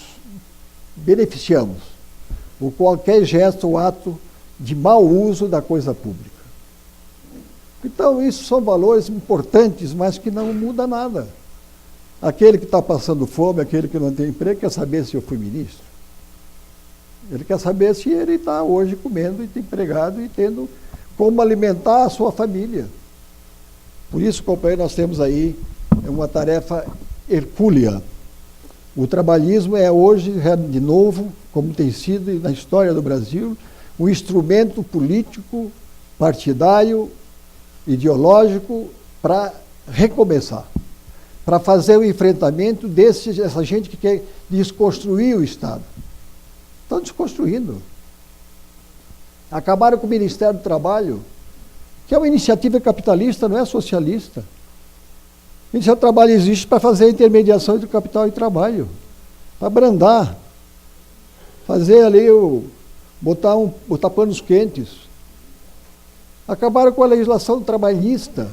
beneficiamos por qualquer gesto ou ato de mau uso da coisa pública. Então, isso são valores importantes, mas que não muda nada. Aquele que está passando fome, aquele que não tem emprego, quer saber se eu fui ministro. Ele quer saber se ele está hoje comendo e empregado e tendo como alimentar a sua família. Por isso, companheiro, nós temos aí uma tarefa hercúlea. O trabalhismo é hoje, de novo, como tem sido na história do Brasil, um instrumento político, partidário, ideológico, para recomeçar, para fazer o enfrentamento dessa gente que quer desconstruir o Estado. Estão desconstruindo. Acabaram com o Ministério do Trabalho, que é uma iniciativa capitalista, não é socialista. O Ministério do Trabalho existe para fazer a intermediação entre o capital e o trabalho, para abrandar, fazer ali botar panos quentes. Acabaram com a legislação trabalhista,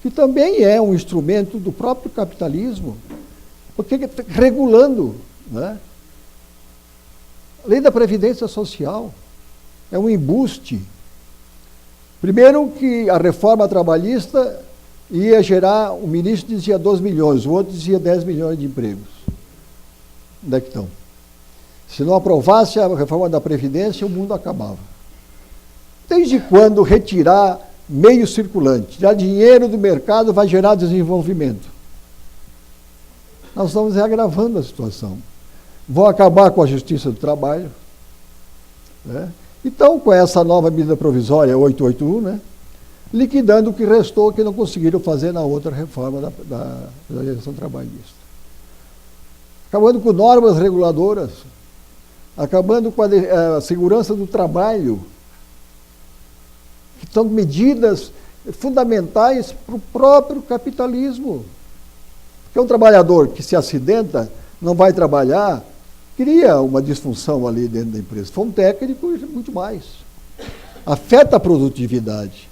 que também é um instrumento do próprio capitalismo, porque regulando, né? A lei da Previdência Social é um embuste. Primeiro que a reforma trabalhista ia gerar, o ministro dizia 12 milhões, o outro dizia 10 milhões de empregos. Onde é que estão? Se não aprovasse a reforma da Previdência, o mundo acabava. Desde quando retirar meio circulante, tirar dinheiro do mercado vai gerar desenvolvimento? Nós estamos agravando a situação. Vão acabar com a Justiça do Trabalho, né? Então, com essa nova medida provisória 881, né, liquidando o que restou, que não conseguiram fazer na outra reforma da legislação trabalhista. Acabando com normas reguladoras, acabando com a segurança do trabalho, que são medidas fundamentais para o próprio capitalismo. Porque um trabalhador que se acidenta, não vai trabalhar, cria uma disfunção ali dentro da empresa. Se for um técnico, muito mais. Afeta a produtividade.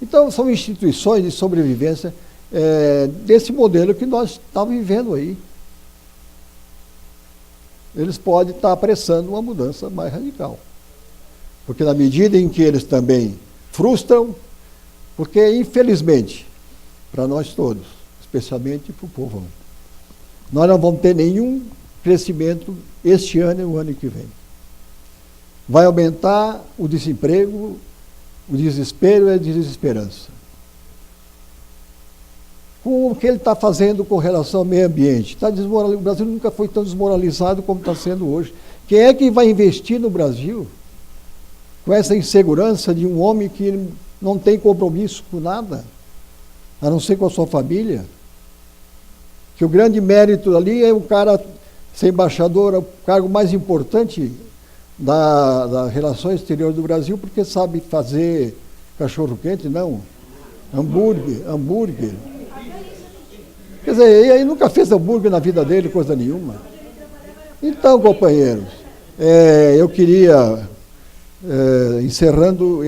Então, são instituições de sobrevivência desse modelo que nós estamos vivendo aí. Eles podem estar apressando uma mudança mais radical. Porque na medida em que eles também frustram, porque, infelizmente, para nós todos, especialmente para o povão, nós não vamos ter nenhum crescimento este ano e o ano que vem. Vai aumentar o desemprego, o desespero e a desesperança. Com o que ele está fazendo com relação ao meio ambiente. O Brasil nunca foi tão desmoralizado como está sendo hoje. Quem é que vai investir no Brasil com essa insegurança de um homem que não tem compromisso com nada, a não ser com a sua família? Que o grande mérito ali é o cara ser embaixador, é o cargo mais importante da relação exterior do Brasil, porque sabe fazer cachorro-quente, não, hambúrguer. Quer dizer, ele nunca fez hambúrguer na vida dele, coisa nenhuma. Então, companheiros, eu queria, encerrando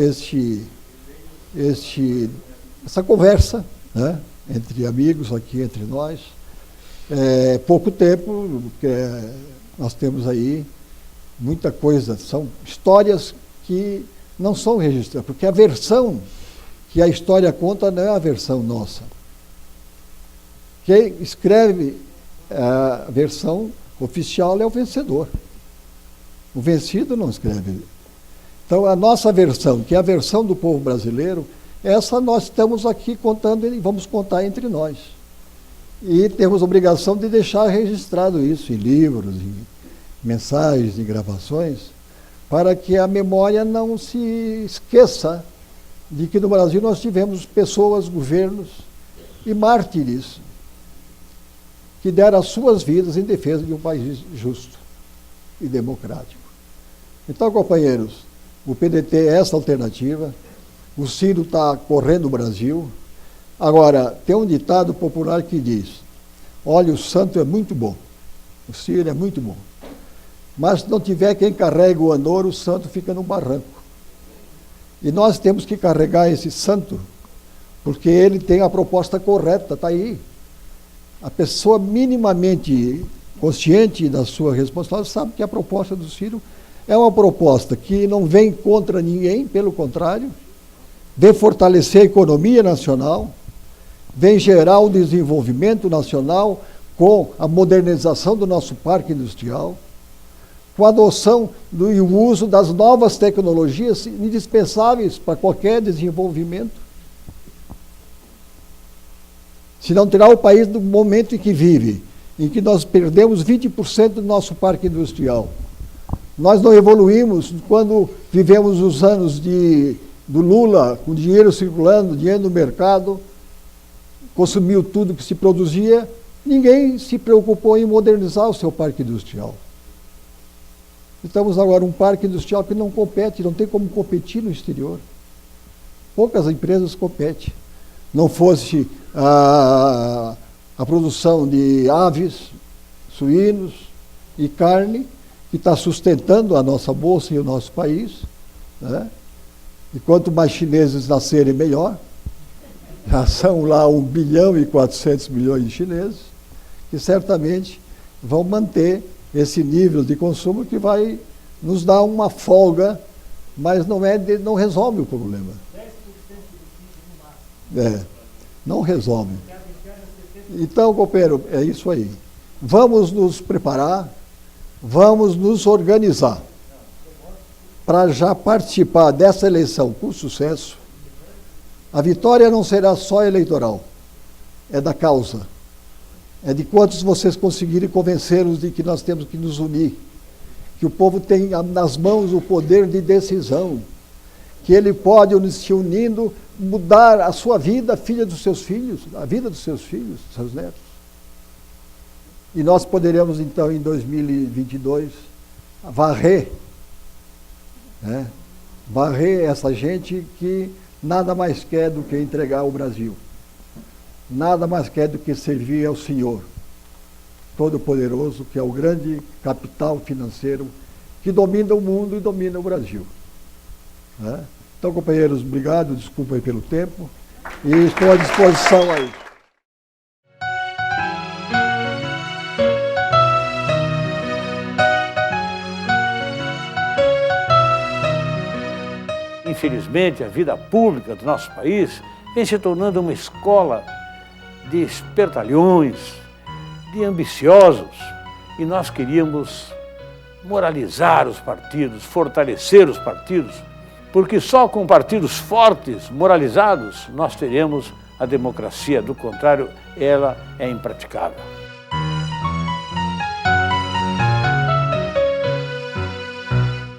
essa conversa, né, entre amigos aqui, entre nós, pouco tempo, porque nós temos aí muita coisa, são histórias que não são registradas, porque a versão que a história conta não é a versão nossa. Quem escreve a versão oficial é o vencedor. O vencido não escreve. Então, a nossa versão, que é a versão do povo brasileiro, essa nós estamos aqui contando e vamos contar entre nós. E temos obrigação de deixar registrado isso em livros, em mensagens, em gravações, para que a memória não se esqueça de que no Brasil nós tivemos pessoas, governos e mártires que deram as suas vidas em defesa de um país justo e democrático. Então, companheiros, o PDT é essa alternativa, o Ciro está correndo o Brasil. Agora, tem um ditado popular que diz: olha, o santo é muito bom, o Ciro é muito bom, mas se não tiver quem carregue o andor, o santo fica no barranco. E nós temos que carregar esse santo, porque ele tem a proposta correta, está aí. A pessoa minimamente consciente da sua responsabilidade sabe que a proposta do Ciro é uma proposta que não vem contra ninguém, pelo contrário, vem fortalecer a economia nacional, vem gerar o desenvolvimento nacional com a modernização do nosso parque industrial, com a adoção e o uso das novas tecnologias indispensáveis para qualquer desenvolvimento. Se não tirar o país do momento em que vive, em que nós perdemos 20% do nosso parque industrial, nós não evoluímos quando vivemos os anos do Lula, com dinheiro circulando, dinheiro no mercado, consumiu tudo que se produzia, ninguém se preocupou em modernizar o seu parque industrial. Estamos agora um parque industrial que não compete, não tem como competir no exterior. Poucas empresas competem. Não fosse a produção de aves, suínos e carne, que está sustentando a nossa bolsa e o nosso país, né? E quanto mais chineses nascerem, melhor. Já são lá 1 bilhão e 400 milhões de chineses, que certamente vão manter esse nível de consumo que vai nos dar uma folga, mas não resolve o problema. 10% do PIB no máximo. Não resolve. Então, companheiro, é isso aí. Vamos nos preparar, vamos nos organizar para já participar dessa eleição com sucesso. A vitória não será só eleitoral, é da causa. É de quantos vocês conseguirem convencê-los de que nós temos que nos unir, que o povo tem nas mãos o poder de decisão, que ele pode, se unindo, mudar a sua vida, a vida dos seus filhos, dos seus netos. E nós poderemos, então, em 2022, varrer essa gente que nada mais quer do que entregar o Brasil. Nada mais quer do que servir ao Senhor Todo-Poderoso, que é o grande capital financeiro que domina o mundo e domina o Brasil. Né? Então, companheiros, obrigado, desculpa aí pelo tempo, e estou à disposição aí. Infelizmente, a vida pública do nosso país vem se tornando uma escola de espertalhões, de ambiciosos, e nós queríamos moralizar os partidos, fortalecer os partidos, porque só com partidos fortes, moralizados, nós teremos a democracia. Do contrário, ela é impraticável.